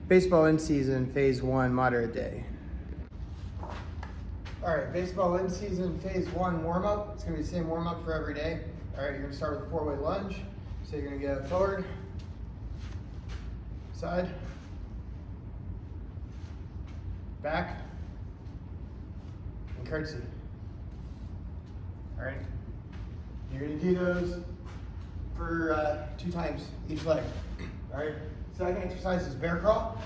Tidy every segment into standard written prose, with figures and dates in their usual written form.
Baseball in season, phase 1, moderate day. All right, baseball in season, phase 1 warm up. It's gonna be the same warm up for every day. All right, you're gonna start with a 4-way lunge. So you're gonna go forward, side, back, and curtsy. All right, you're gonna do those for 2 times each leg. All right, second exercise is bear crawl.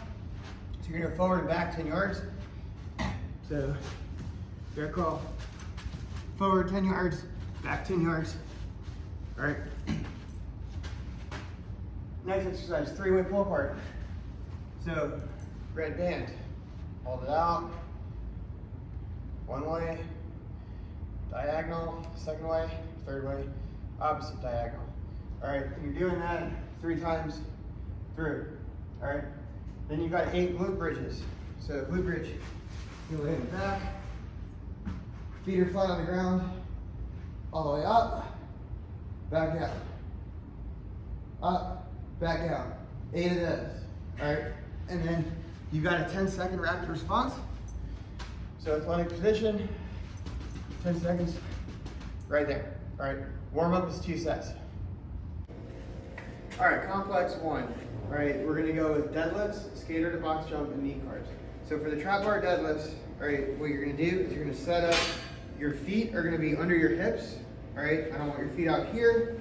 So you're gonna go forward and back 10 yards. So bear crawl, forward 10 yards, back 10 yards. All right. Next exercise, 3-way pull apart. So red band, hold it out, 1 way, diagonal, 2nd way, 3rd way, opposite diagonal. All right, and you're doing that 3 times through. All right, then you've got 8 glute bridges. So glute bridge, you lay in the back, feet are flat on the ground, all the way up, back down, up, back down. 8 of those. All right, and then you've got a 10-second rapid response. So athletic position, 10 seconds, right there. All right, warm up is 2 sets. All right, complex 1. All right, we're gonna go with deadlifts, skater to box jump, and knee carves. So for the trap bar deadlifts, all right, what you're gonna do is you're gonna set up, your feet are gonna be under your hips. All right, I don't want your feet out here.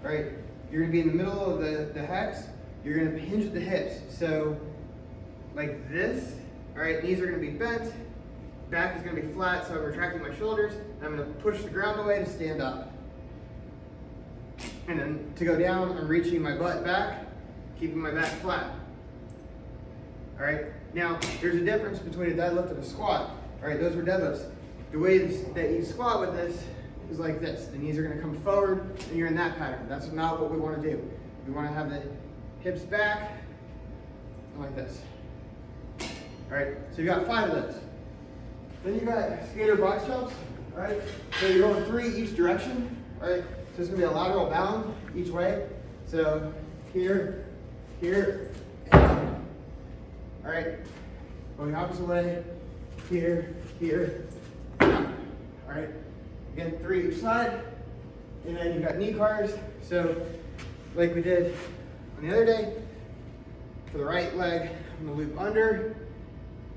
All right, you're gonna be in the middle of the hex. You're gonna hinge at the hips. So like this, all right, knees are gonna be bent, back is gonna be flat, so I'm retracting my shoulders, and I'm gonna push the ground away to stand up. And then to go down, I'm reaching my butt back, keeping my back flat. All right, now there's a difference between a deadlift and a squat. All right, those were deadlifts. The way that you squat with this is like this. The knees are gonna come forward, and you're in that pattern. That's not what we wanna do. We wanna have the hips back, like this. All right, so you got 5 of those. Then you got skater box jumps, all right? So you're going 3 each direction, all right? So it's gonna be a lateral bound each way. So here, here, and all right? Going opposite way, here, here, all right? Again, 3 each side. And then you've got knee carves. So like we did on the other day, for the right leg, I'm gonna loop under.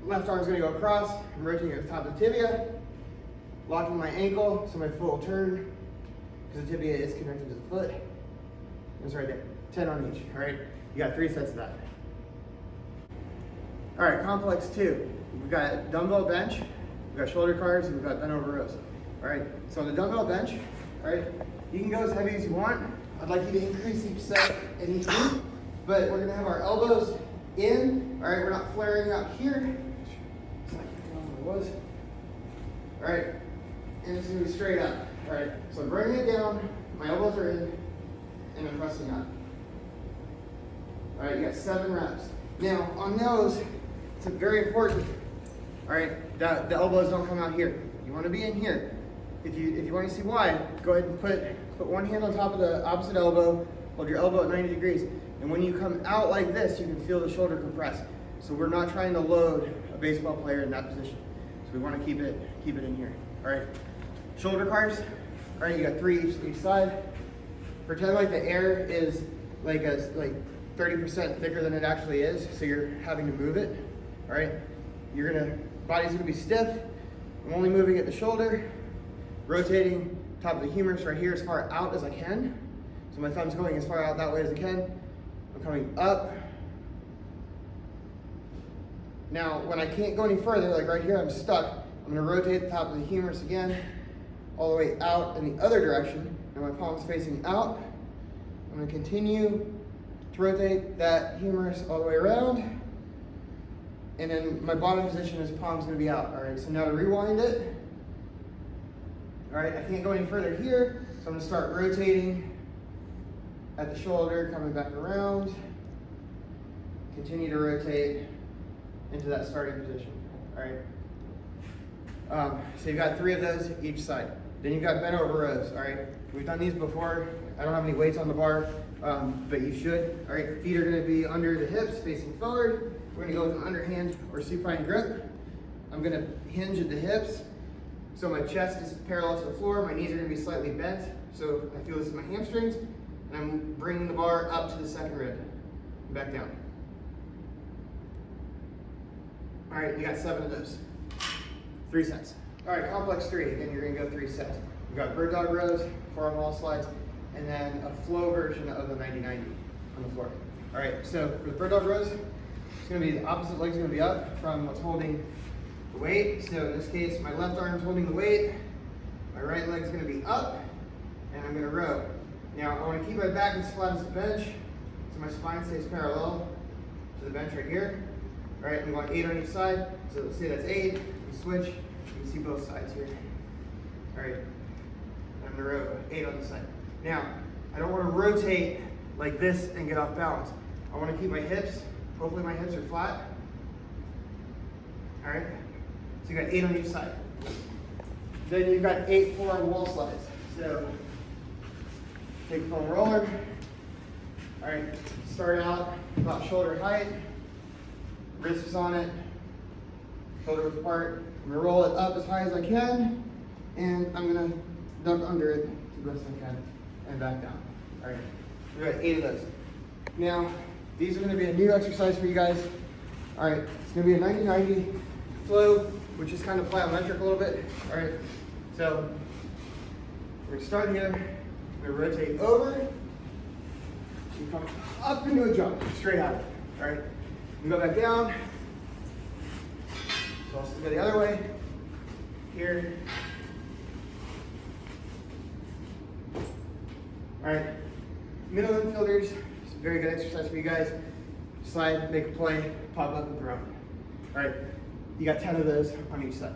Left arm's gonna go across. I'm rotating at the top of the tibia, locking my ankle so my foot will turn because the tibia is connected to the foot. It's right there, 10 on each, all right? You got 3 sets of that. All right, complex 2. We've got dumbbell bench, we've got shoulder carves, and we've got Bentover rows. All right, so on the dumbbell bench, all right, you can go as heavy as you want. I'd like you to increase each set and each week, but we're gonna have our elbows in, all right? We're not flaring out here. All right, and it's gonna be straight up. All right, so I'm bringing it down, my elbows are in, and I'm pressing up. All right, you got 7 reps. Now, on those, it's very important, all right, that the elbows don't come out here. You wanna be in here. If you wanna see why, go ahead and put one hand on top of the opposite elbow, hold your elbow at 90 degrees, and when you come out like this, you can feel the shoulder compress. So we're not trying to load a baseball player in that position. So we want to keep it in here. All right, shoulder carves. All right, you got 3 each side. Pretend like the air is like 30% thicker than it actually is, so you're having to move it. All right, body's gonna be stiff. I'm only moving at the shoulder, rotating top of the humerus right here as far out as I can. So my thumb's going as far out that way as I can. I'm coming up. Now, when I can't go any further, like right here, I'm stuck. I'm gonna rotate the top of the humerus again, all the way out in the other direction. Now my palm's facing out. I'm gonna continue to rotate that humerus all the way around. And then my bottom position is palm's gonna be out. All right, so now to rewind it. All right, I can't go any further here, so I'm gonna start rotating at the shoulder, coming back around. Continue to rotate into that starting position, all right? So you've got 3 of those each side. Then you've got Bentover rows, all right? We've done these before. I don't have any weights on the bar. but you should. All right, feet are gonna be under the hips, facing forward. We're gonna go with an underhand or supine grip. I'm gonna hinge at the hips, so my chest is parallel to the floor. My knees are gonna be slightly bent, so I feel this in my hamstrings. And I'm bringing the bar up to the second rib, and back down. All right, you got 7 of those. 3 sets. All right, complex 3. Again, you're gonna go 3 sets. We've got bird dog rows, forearm wall slides, and then a flow version of the 90-90 on the floor. All right, so for the bird dog rows, it's gonna be the opposite leg's gonna be up from what's holding the weight. So in this case, my left arm's holding the weight, my right leg's gonna be up, and I'm gonna row. Now, I wanna keep my back as flat as the bench, so my spine stays parallel to the bench right here. All right, I'm going 8 on each side, so let's say that's 8, we switch, you can see both sides here. All right, I'm gonna row 8 on the side. Now, I don't wanna rotate like this and get off balance. I wanna keep my hips, hopefully my hips are flat. All right, so you got 8 on each side. Then you've got 8 forearm wall slides. So, take a foam roller. All right, start out about shoulder height. Wrist is on it, shoulder width apart. I'm gonna roll it up as high as I can, and I'm gonna duck under it as best I can, and back down. All right, we got 8 of those. Now, these are gonna be a new exercise for you guys. All right, it's gonna be a 90-90 flow, which is kind of plyometric a little bit. All right, so we're gonna start here. I'm gonna rotate over, and come up into a jump, straight out. All right. You go back down. So I'll go the other way. Here. All right. Middle infielders. It's a very good exercise for you guys. Slide, make a play, pop up and throw. All right. You got 10 of those on each side.